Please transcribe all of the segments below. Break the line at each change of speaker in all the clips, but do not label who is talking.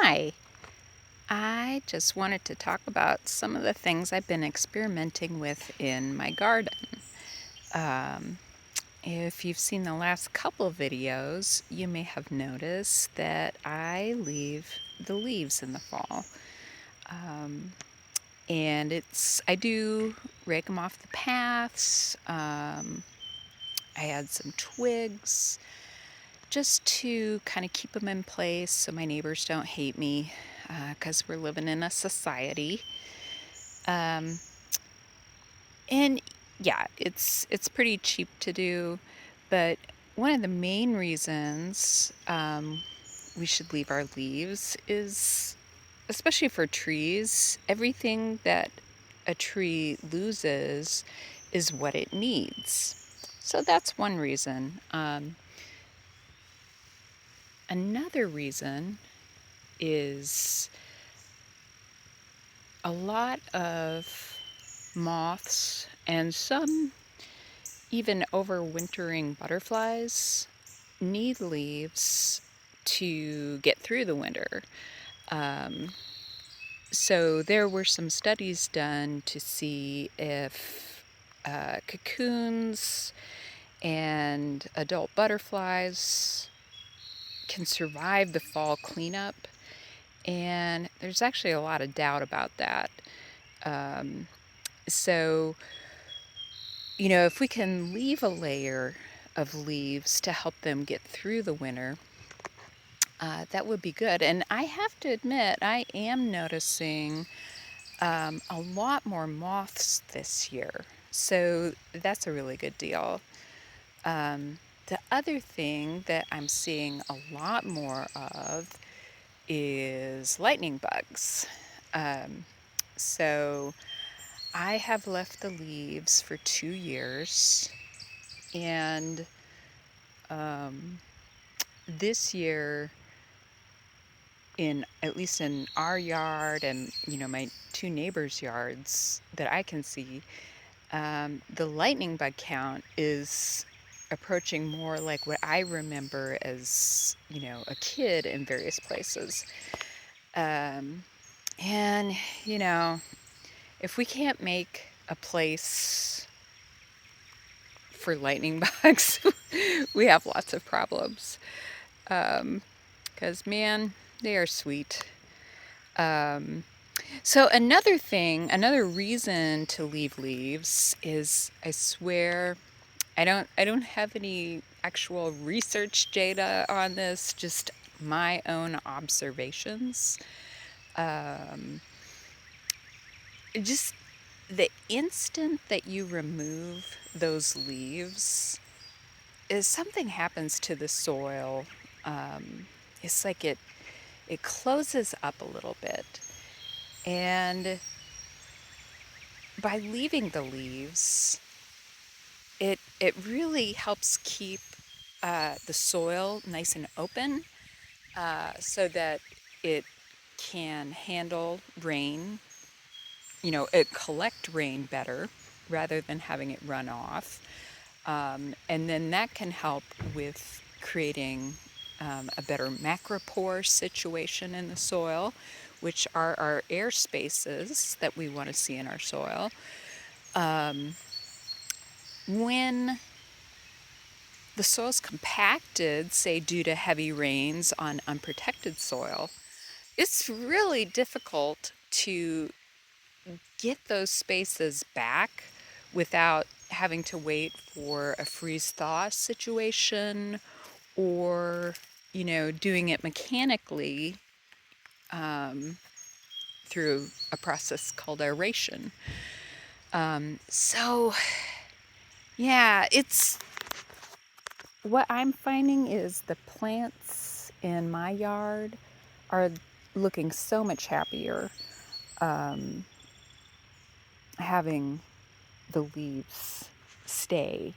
Hi, I just wanted to talk about some of the things I've been experimenting with in my garden. Um, if you've seen the last couple videos, you may have noticed that I leave the leaves in the fall. Um, and I do rake them off the paths. I add some twigs just to kind of keep them in place so my neighbors don't hate me because we're living in a society. Um, and yeah, it's pretty cheap to do, but one of the main reasons we should leave our leaves is, especially for trees, everything that a tree loses is what it needs. So that's one reason. Another reason is a lot of moths and some even overwintering butterflies need leaves to get through the winter. Um, so there were some studies done to see if cocoons and adult butterflies can survive the fall cleanup. And there's actually a lot of doubt about that. Um, so if we can leave a layer of leaves to help them get through the winter, that would be good. And I have to admit, I am noticing a lot more moths this year. So that's a really good deal. The other thing that I'm seeing a lot more of is lightning bugs. Um, so I have left the leaves for 2 years, and um, this year, in at least in our yard and my two neighbors' yards that I can see, the lightning bug count is approaching more like what I remember as a kid in various places. Um, and if we can't make a place for lightning bugs, we have lots of problems. Because man, they are sweet. Um, So another reason to leave leaves is, I swear, I don't have any actual research data on this, just my own observations. Um, just the instant that you remove those leaves, is something happens to the soil. Um, it's like it closes up a little bit, and by leaving the leaves, it really helps keep the soil nice and open, so that it can handle rain, it collect rain better rather than having it run off. And then that can help with creating a better macropore situation in the soil, which are our air spaces that we want to see in our soil. Um, when the soil's compacted, say due to heavy rains on unprotected soil, it's really difficult to get those spaces back without having to wait for a freeze thaw situation, or doing it mechanically um, through a process called aeration. So yeah, it's what I'm finding is the plants in my yard are looking so much happier, um, having the leaves stay.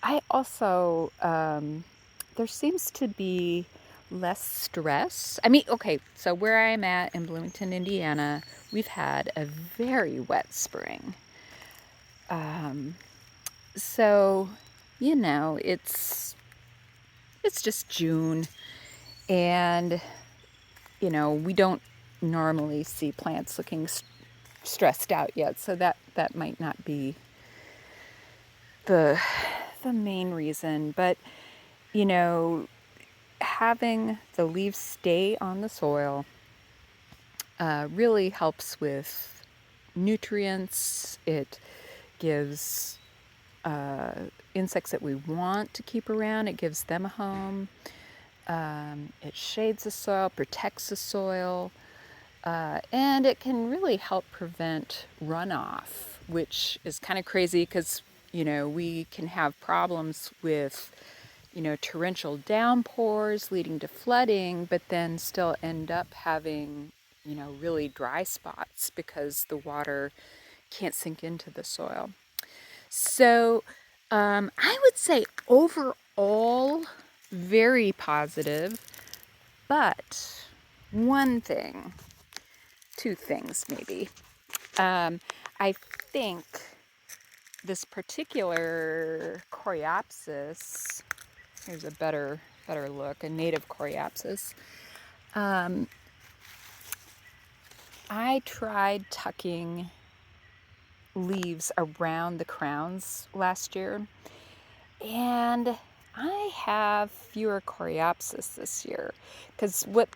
I also, there seems to be less stress. I mean, okay, so where I'm at in Bloomington, Indiana, we've had a very wet spring. Um, so, it's just June, and we don't normally see plants looking stressed out yet, so that might not be the main reason. But you know, having the leaves stay on the soil really helps with nutrients. It gives insects that we want to keep around, it gives them a home. It shades the soil, protects the soil, and it can really help prevent runoff, which is kind of crazy because, we can have problems with, torrential downpours leading to flooding, but then still end up having, really dry spots because the water can't sink into the soil. So I would say overall, very positive, but one thing, two things maybe. I think this particular Coreopsis, here's a better look, a native Coreopsis. I tried tucking leaves around the crowns last year, and I have fewer Coreopsis this year because what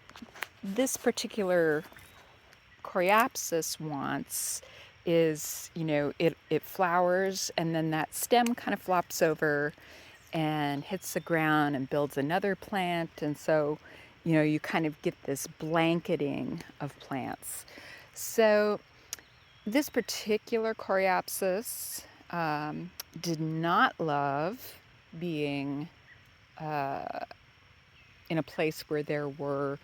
this particular Coreopsis wants is, it flowers and then that stem kind of flops over and hits the ground and builds another plant. And so, you kind of get this blanketing of plants. So this particular Coreopsis did not love being in a place where there were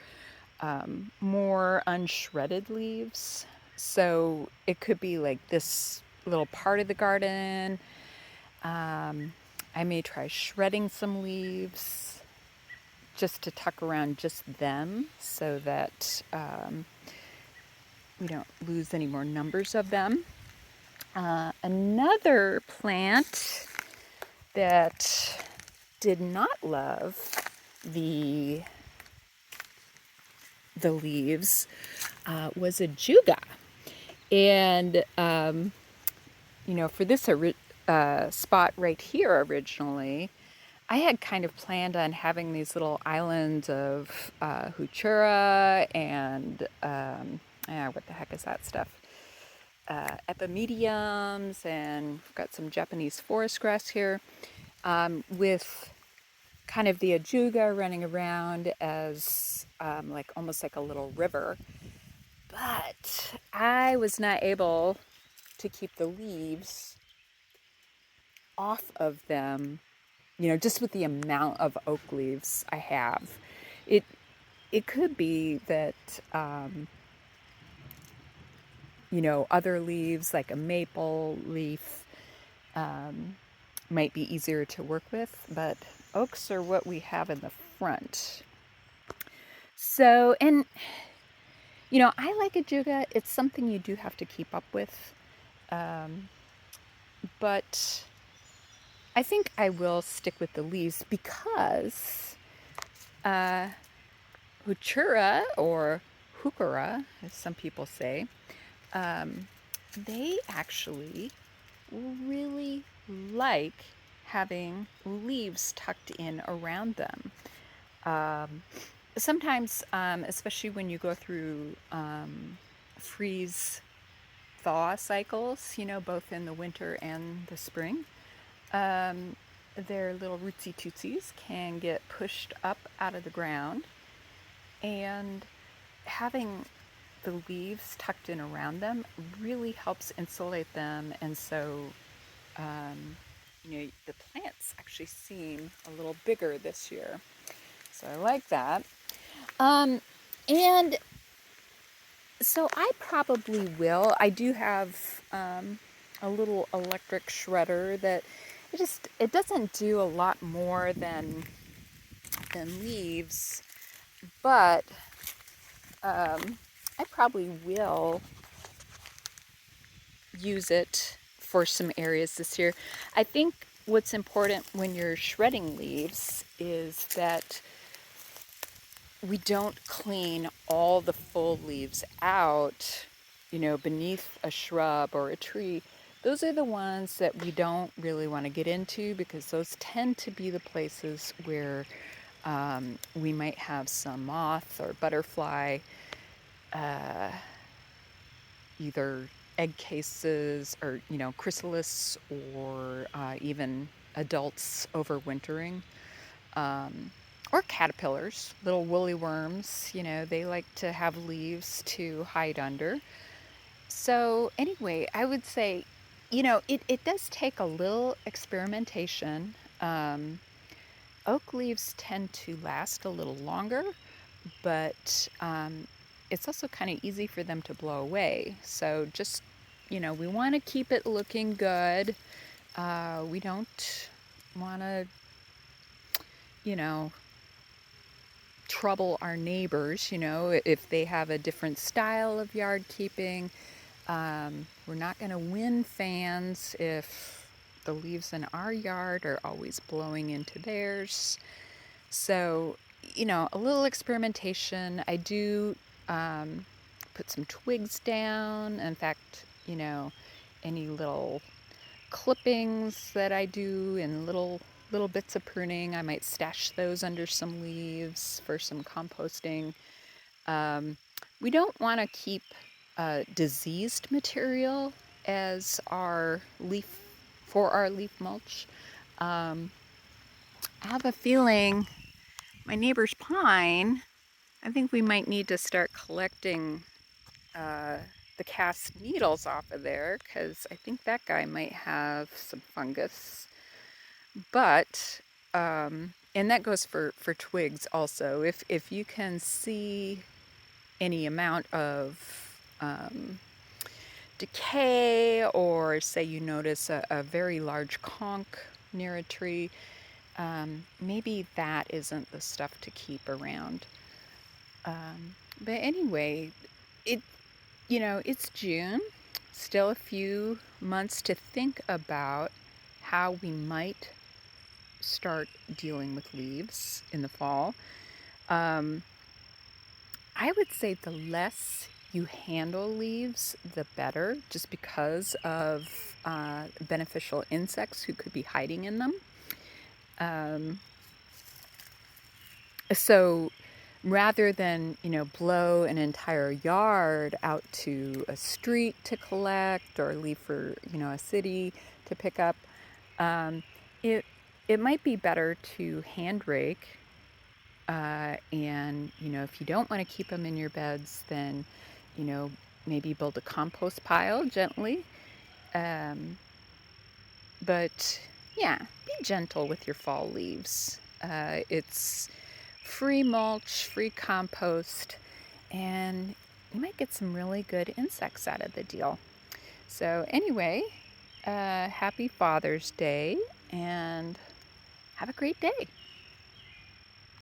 more unshredded leaves. So it could be like this little part of the garden. I may try shredding some leaves just to tuck around just them so that we don't lose any more numbers of them. Another plant that did not love the leaves was a Juga. And, for this spot right here originally, I had kind of planned on having these little islands of Heuchera and, what the heck is that stuff? Epimediums, and we've got some Japanese forest grass here, with kind of the Ajuga running around as almost like a little river. But I was not able to keep the leaves off of them, just with the amount of oak leaves I have. It could be that, other leaves like a maple leaf might be easier to work with, but oaks are what we have in the front. So, and I like Ajuga. It's something you do have to keep up with. But I think I will stick with the leaves because Heuchera, or Heuchera, as some people say, they actually really like having leaves tucked in around them. Sometimes, especially when you go through freeze thaw cycles, both in the winter and the spring, their little rootsy tootsies can get pushed up out of the ground, and having the leaves tucked in around them really helps insulate them, and so the plants actually seem a little bigger this year. So I like that. And so I probably will. I do have a little electric shredder that it doesn't do a lot more than leaves, but I probably will use it for some areas this year. I think what's important when you're shredding leaves is that we don't clean all the full leaves out, beneath a shrub or a tree. Those are the ones that we don't really want to get into because those tend to be the places where we might have some moth or butterfly, uh, either egg cases or, chrysalis or even adults overwintering. Or caterpillars, little woolly worms, they like to have leaves to hide under. So, anyway, I would say, it does take a little experimentation. Um, Oak leaves tend to last a little longer, but it's also kind of easy for them to blow away. So, just, we want to keep it looking good. We don't want to, you know, trouble our neighbors, if they have a different style of yard keeping. We're not going to win fans if the leaves in our yard are always blowing into theirs. So, a little experimentation. I do um, put some twigs down. In fact, any little clippings that I do and little bits of pruning, I might stash those under some leaves for some composting. Um, we don't want to keep diseased material as our leaf for our leaf mulch. Um, I have a feeling my neighbor's pine. I think we might need to start collecting uh, the cast needles off of there because I think that guy might have some fungus. But and that goes for twigs also. If you can see any amount of decay, or say you notice a very large conch near a tree, maybe that isn't the stuff to keep around. But anyway, it it's June, still a few months to think about how we might start dealing with leaves in the fall. Um, I would say the less you handle leaves, the better, just because of beneficial insects who could be hiding in them. Um, so rather than, blow an entire yard out to a street to collect or leave for, a city to pick up, um, it, it might be better to hand rake. And, if you don't want to keep them in your beds, then, you know, maybe build a compost pile gently. Um, but yeah, be gentle with your fall leaves. It's free mulch, free compost, and you might get some really good insects out of the deal. So, anyway, happy Father's Day and have a great day.